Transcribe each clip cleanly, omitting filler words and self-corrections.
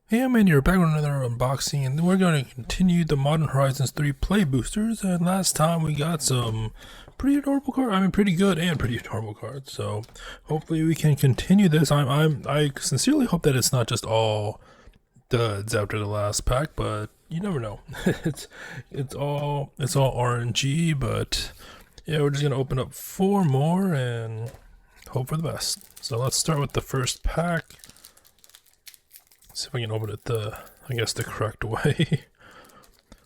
Hey, I'm Andy, we're back with another unboxing, and we're going to continue the Modern Horizons 3 play boosters. And last time we got some pretty adorable cards. I mean, pretty good and pretty adorable cards. So hopefully we can continue this. I sincerely hope that it's not just all duds after the last pack, but you never know. it's all RNG, but yeah, we're just gonna open up 4 more and hope for the best. So let's start with the first pack. See if I can open it I guess the correct way.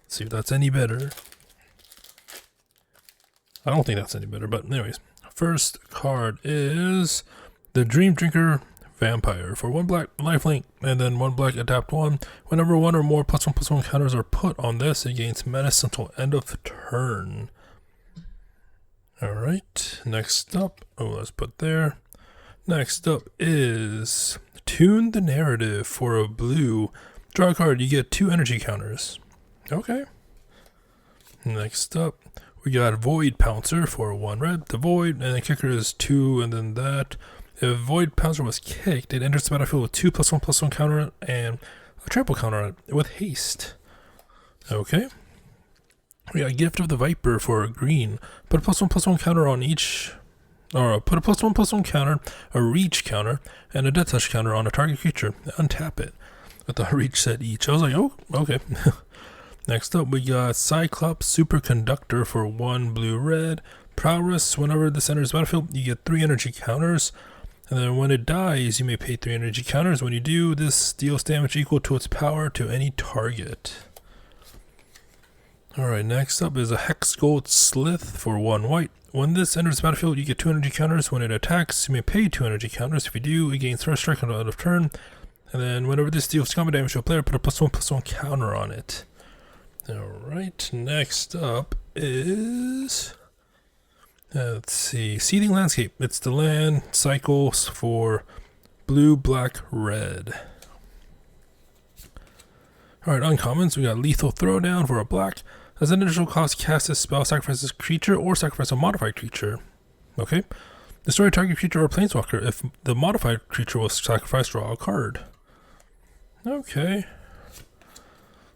See if that's any better. I don't think that's any better, but anyways. First card is the Dream Drinker Vampire. For 1 black lifelink and then 1 black adapt 1. Whenever 1 or more +1/+1 counters are put on this, it gains menace until end of turn. Alright, next up. Oh, let's put there. Next up is Tune the Narrative. For a blue, draw a card, you get 2 energy counters. Okay. Next up, we got Void Pouncer. For 1 red, the Void, and the kicker is 2, and then that. If Void Pouncer was kicked, it enters the battlefield with 2 +1/+1 counter and a trample counter on it with haste. Okay. We got Gift of the Viper. For a green, put a +1/+1 counter on each. Or put a +1/+1 counter, a reach counter, and a death touch counter on a target creature. Untap it with the reach set each. I was like, oh, okay. Next up, we got Cyclops Superconductor. For 1 blue-red. Prowess. Whenever this enters the battlefield, you get 3 energy counters. And then when it dies, you may pay 3 energy counters. When you do, this deals damage equal to its power to any target. Alright, next up is a Hex Gold Slith. For 1 white. When this enters the battlefield, you get 2 energy counters. When it attacks, you may pay 2 energy counters. If you do, it gains First Strike until end of turn. And then whenever this deals combat damage to a player, put a +1/+1 counter on it. Alright, next up is... let's see, Seething Landscape. It's the land cycles for blue, black, red. Alright, uncommons. We got Lethal Throwdown. For a black. As an initial cost, cast this spell, sacrifice this creature, or sacrifice a modified creature. Okay. Destroy a target creature or planeswalker. If the modified creature was sacrificed, draw a card. Okay.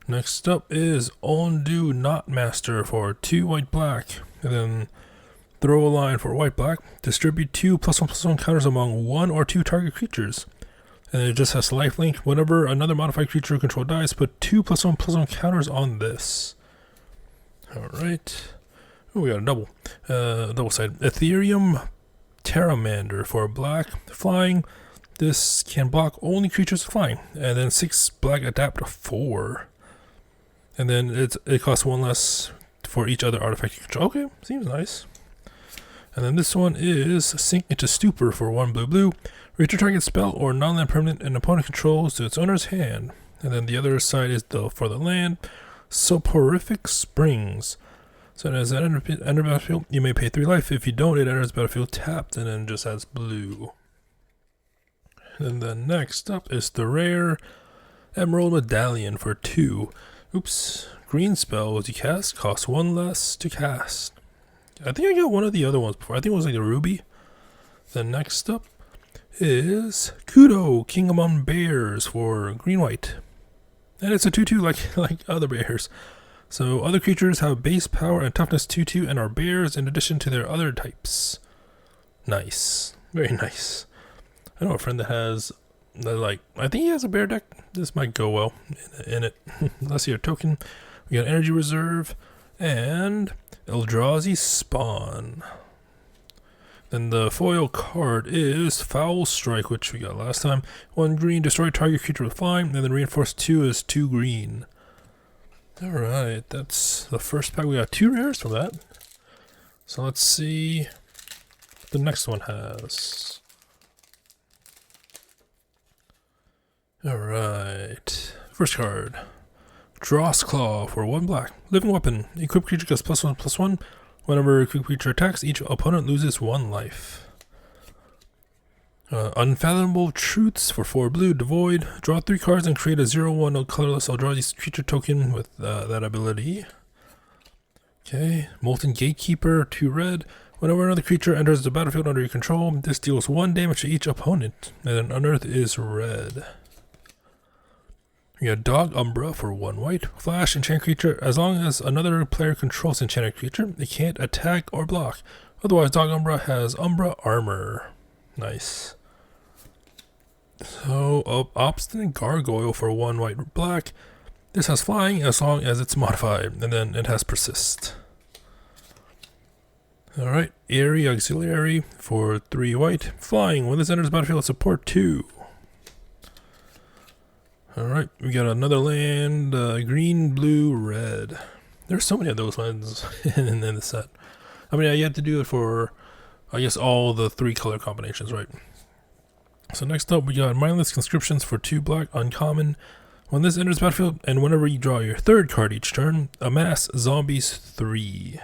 Next up is Undo Knotmaster. For 2 white black. And then throw a line. For white black. Distribute 2 +1/+1 counters among 1 or 2 target creatures. And it just has lifelink. Whenever another modified creature you control dies, put 2 +1/+1 counters on this. Alright. Oh, we got a double side. Ethereum Terramander. For a black flying. This can block only creatures flying. And then 6 black adapt to 4. And then it costs 1 less for each other artifact you control. Okay, seems nice. And then this one is Sink into Stupor. For 1 blue. Return target spell or non-land permanent an opponent controls to its owner's hand. And then the other side is for the land. Soporific Springs. So as it enters the battlefield, you may pay 3 life. If you don't, it enters the battlefield tapped and then just has blue. And then next up is the rare Emerald Medallion. For 2. Oops. Green spells you cast cost 1 less to cast. I think I got one of the other ones before. I think it was like the ruby. Then next up is Kudo, King Among Bears. For green white. And it's a 2/2 like other bears. So other creatures have base power and toughness 2/2 and are bears in addition to their other types. Nice. Very nice. I know a friend that has, I think he has a bear deck. This might go well in it. Let's see your token. We got Energy Reserve and Eldrazi Spawn. Then the foil card is Foul Strike, which we got last time. 1 green, destroy target creature with flying, and then reinforce 2 is 2 green. Alright, that's the first pack. We got 2 rares for that. So let's see what the next one has. Alright, first card. Dross Claw. For 1 black. Living Weapon. Equipped creature gets +1/+1. Whenever a creature attacks, each opponent loses 1 life. Unfathomable Truths. For 4 blue, devoid. Draw 3 cards and create a 0/1 colorless Eldrazi creature token with that ability. Okay. Molten Gatekeeper. 2 red. Whenever another creature enters the battlefield under your control, this deals 1 damage to each opponent, and Unearth is red. We got Dog Umbra for 1 white. Flash enchant creature. As long as another player controls enchanted creature, it can't attack or block. Otherwise, Dog Umbra has Umbra armor. Nice. So, Obstinate Gargoyle for 1 white black. This has flying as long as it's modified, and then it has persist. Alright, Airy Auxiliary for 3 white. Flying. When this enters the battlefield, support 2. Alright, we got another land, green, blue, red. There's so many of those ones in the set. I mean, you have to do it for, I guess, all the 3 color combinations, right? So next up, we got Mindless Conscriptions for 2 black, uncommon. When this enters the battlefield, and whenever you draw your 3rd card each turn, amass zombies 3.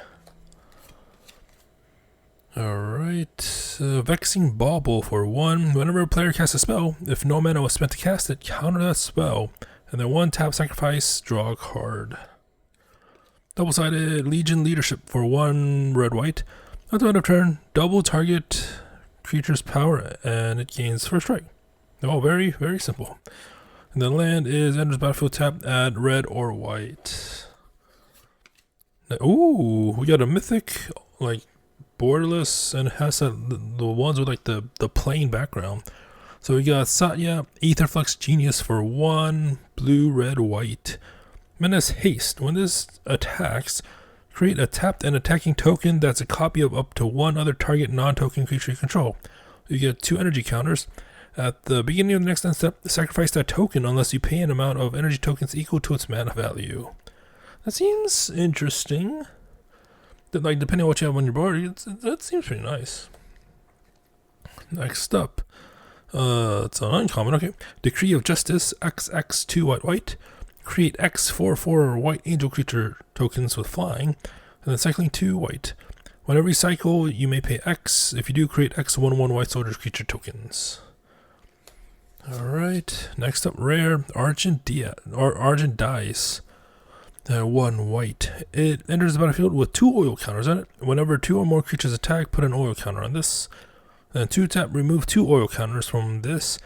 Alright, Vexing Bauble for 1. Whenever a player casts a spell, if no mana was spent to cast it, counter that spell, and then 1 tap sacrifice, draw a card. Double-sided Legion Leadership for 1 red-white. At the end of turn, double target creature's power, and it gains first strike. Oh, very, very simple. And the land is enters battlefield tap, add red or white. Ooh, we got a mythic, like, borderless, and it has the ones with like the plain background. So we got Satya Aetherflux Genius for 1 blue, red, white. Menace Haste. When this attacks, create a tapped and attacking token that's a copy of up to 1 other target non-token creature you control. You get 2 energy counters. At the beginning of the next end step, sacrifice that token unless you pay an amount of energy tokens equal to its mana value. That seems interesting. Like, depending on what you have on your board, that seems pretty nice. Next up, it's an uncommon, okay. Decree of Justice, XX 2 white. Create X 4/4 white angel creature tokens with flying, and then cycling 2 white. Whenever you cycle, you may pay X. If you do, create X 1/1 white soldier creature tokens. Alright, next up, rare Argent Dice. 1 white. It enters the battlefield with 2 oil counters on it. Whenever 2 or more creatures attack, put an oil counter on this. Then 2 tap, remove 2 oil counters from this.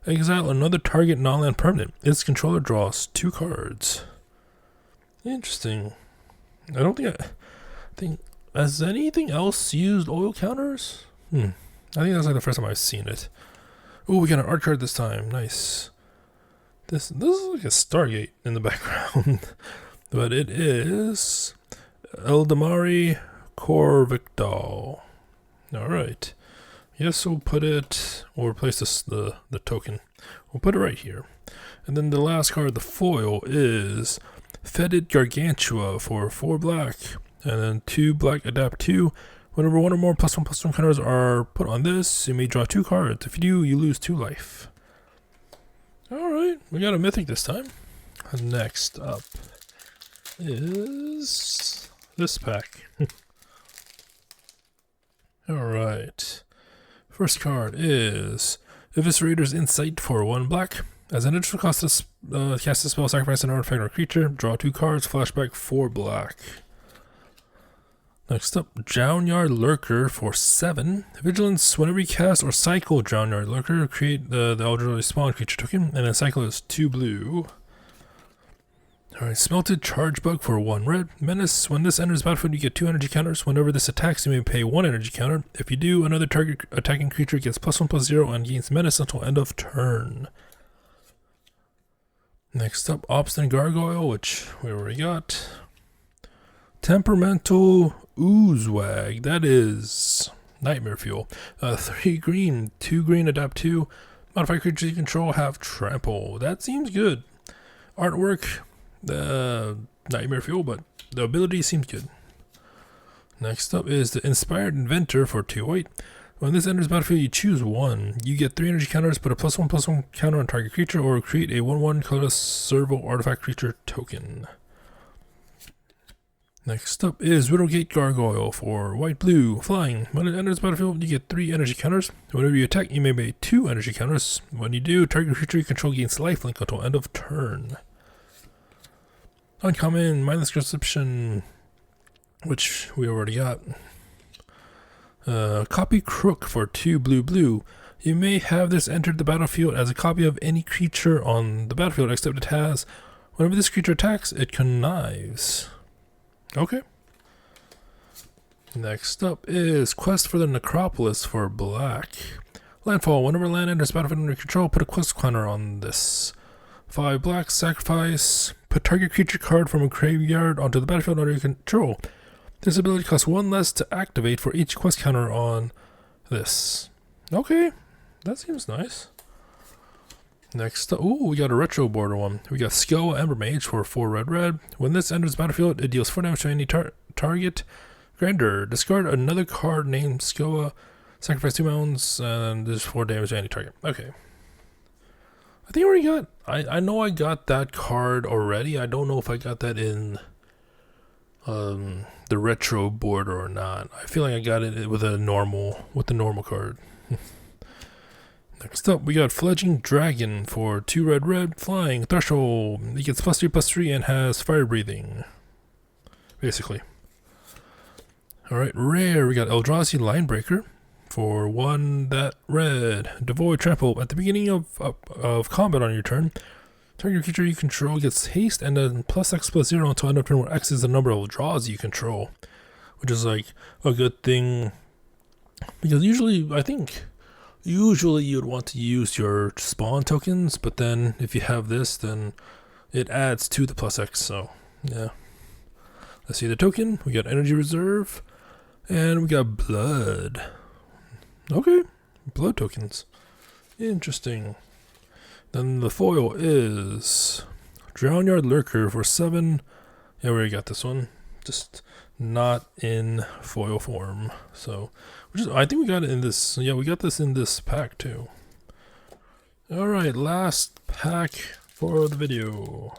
Exile another target non-land permanent. Its controller draws 2 cards. Interesting. I think has anything else used oil counters? I think that's like the first time I've seen it. Oh, we got an art card this time. Nice. This is like a Stargate in the background. But it is Eldamari Corvicdal. Alright. Yes, we'll put it, we'll replace the token. We'll put it right here. And then the last card, the foil, is Fetid Gargantua for 4 black. And then 2 black, adapt 2. Whenever 1 or more +1/+1 counters are put on this, you may draw 2 cards. If you do, you lose 2 life. Alright, we got a mythic this time. Next up is this pack. Alright. First card is Eviscerator's Insight for 1 black. As an additional cost to cast a spell, sacrifice an artifact or creature, draw 2 cards, flashback 4 black. Next up, Drownyard Lurker for 7. Vigilance, whenever you cast or cycle Drownyard Lurker, create the eligible spawn creature token, and then cycle is 2 blue. Alright, Smelted Charge Bug for 1 red. Menace, when this enters battlefield, you get 2 energy counters. Whenever this attacks, you may pay 1 energy counter. If you do, another target attacking creature gets +1/+0 and gains menace until end of turn. Next up, Obstinate Gargoyle, which we already got. Temperamental Oozewag, that is Nightmare Fuel. 3 green, 2 green, adapt 2. Modify creatures you control have trample. That seems good. Artwork, Nightmare Fuel, but the ability seems good. Next up is the Inspired Inventor for 2 white. When this enters battlefield, you choose 1. You get 3 energy counters, put a +1/+1 counter on target creature, or create a 1/1 colorless servo artifact creature token. Next up is Widowgate Gargoyle for white-blue, flying. When it enters battlefield, you get 3 energy counters. Whenever you attack, you may pay 2 energy counters. When you do, target creature you control gains lifelink until end of turn. Uncommon, Mindless Conscription, which we already got. Copy Crook for 2 blue-blue. You may have this entered the battlefield as a copy of any creature on the battlefield, except it has, whenever this creature attacks, it connives. Okay. Next up is Quest for the Necropolis for black. Landfall. Whenever land enters battlefield under control, put a quest counter on this. 5 black, sacrifice. Put target creature card from a graveyard onto the battlefield under your control. This ability costs 1 less to activate for each quest counter on this. Okay, that seems nice. Next up, ooh, we got a retro border one. We got Skiowa Embermage for 4 red. When this enters battlefield, it deals 4 damage to any target. Grander, discard another card named Skiowa, sacrifice 2 mountains, and there's 4 damage to any target. Okay. I think I already got, I know I got that card already. I don't know if I got that in the retro border or not. I feel like I got it with the normal card. Next up, we got Fledging Dragon for 2 red, flying, threshold. He gets +3/+3 and has fire breathing. Basically. Alright, rare, we got Eldrazi Linebreaker for 1 red. Devoid trample. At the beginning of combat on your turn, target creature you control gets haste and then +X/+0 until end of turn, where X is the number of draws you control. Which is like a good thing. Because usually, I think, you'd want to use your spawn tokens, but then if you have this, then it adds to the +X, so yeah. Let's see the token. We got Energy Reserve, and we got Blood. Okay, blood tokens. Interesting. Then the foil is Drownyard Lurker for 7. Yeah, we already got this one. Just not in foil form. So, I think we got it in this. Yeah, we got this in this pack too. Alright, last pack for the video.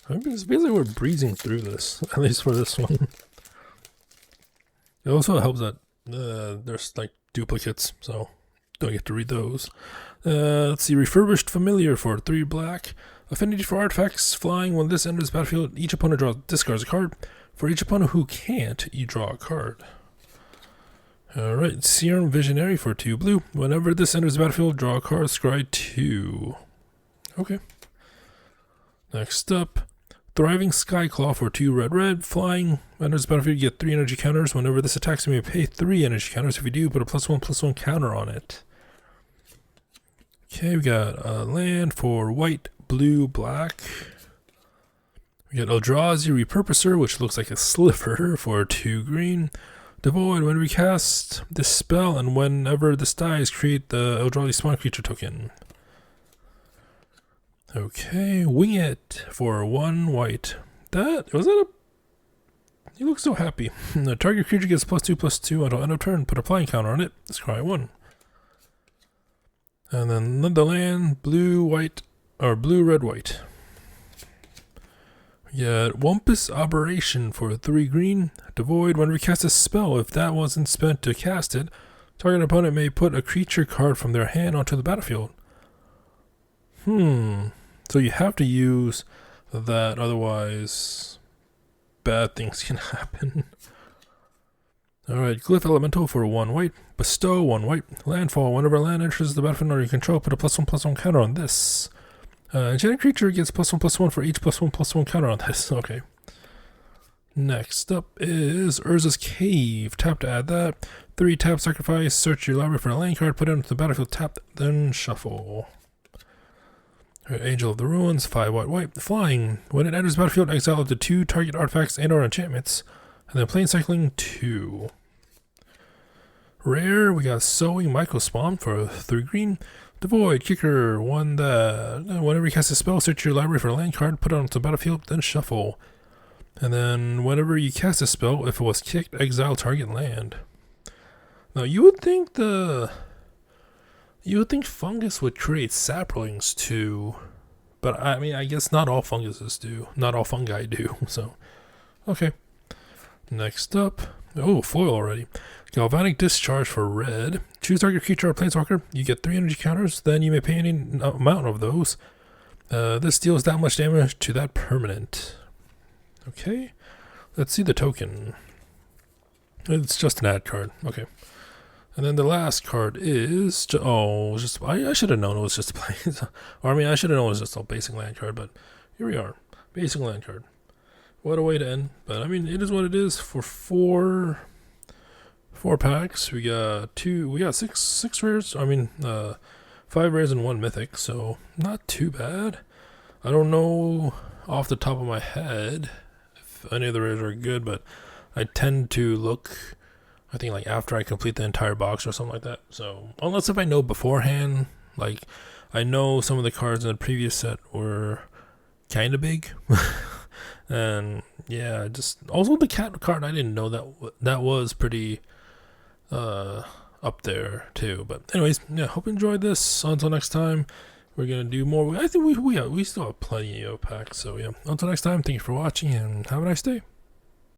Basically, we're breezing through this, at least for this one. It also helps that there's like duplicates, so don't get to read those. Let's see, Refurbished Familiar for 3 black. Affinity for artifacts, flying. When this enters the battlefield, each opponent discards a card. For each opponent who can't, you draw a card. Alright, Serum Visionary for 2 blue. Whenever this enters the battlefield, draw a card, scry 2. Okay. Next up, Thriving Skyclaw for 2 red. Flying. Enters the battlefield, you get 3 energy counters. Whenever this attacks, you may pay 3 energy counters. If you do, put a +1/+1 counter on it. Okay, we got land for white, blue, black. We got Eldrazi Repurposer, which looks like a sliver, for 2 green. Devoid. When we cast this spell, and whenever this dies, create the Eldrazi Spawn Creature token. Okay, Wing It for 1 white. You look so happy. The target creature gets +2/+2 until end of turn. Put a flying counter on it. Scry 1. And then the land, blue, white, or blue, red, white. We got Wumpus Aberration for 3 green. Devoid. When we cast a spell, if that wasn't spent to cast it, target opponent may put a creature card from their hand onto the battlefield. So you have to use that, otherwise bad things can happen. Alright, Glyph Elemental for 1 white. Bestow 1 white. Landfall. Whenever land enters the battlefield under your control, put a +1/+1 counter on this. Enchanted creature gets +1/+1 for each +1/+1 counter on this. Okay. Next up is Urza's Cave. Tap to add that. 3 tap, sacrifice, search your library for a land card, put it into the battlefield, tap, then shuffle. Alright, Angel of the Ruins, 5 white. Flying. When it enters the battlefield, exile up to 2 target artifacts and/or enchantments. And then plane cycling 2. Rare, we got Sowing Microspawn for 3 green. Devoid, Kicker, 1 that. Whenever you cast a spell, search your library for a land card, put it onto the battlefield, then shuffle. And then whenever you cast a spell, if it was kicked, exile target land. Now you would think fungus would create saplings too, but I mean, I guess not all funguses do. Not all fungi do, so. Okay. Next up, foil already. Galvanic Discharge for red. Choose target creature or planeswalker. You get 3 energy counters, then you may pay any amount of those. This deals that much damage to that permanent. Okay, let's see the token. It's just an ad card. Okay. And then the last card is I should have known it was just a plains. Or I mean, I should have known it was just a basic land card, but here we are, basic land card. What a way to end. But I mean, it is what it is. For four packs, we got six rares. I mean, 5 rares and 1 mythic, so not too bad. I don't know off the top of my head if any of the rares are good, but I tend to look, I think, like after I complete the entire box or something like that. So unless if I know beforehand, like I know some of the cards in the previous set were kind of big. And yeah, just also the cat card, I didn't know that was pretty up there too. But anyways, yeah, hope you enjoyed this. Until next time, we're gonna do more. I think we still have plenty of packs. So yeah, until next time, thank you for watching and have a nice day.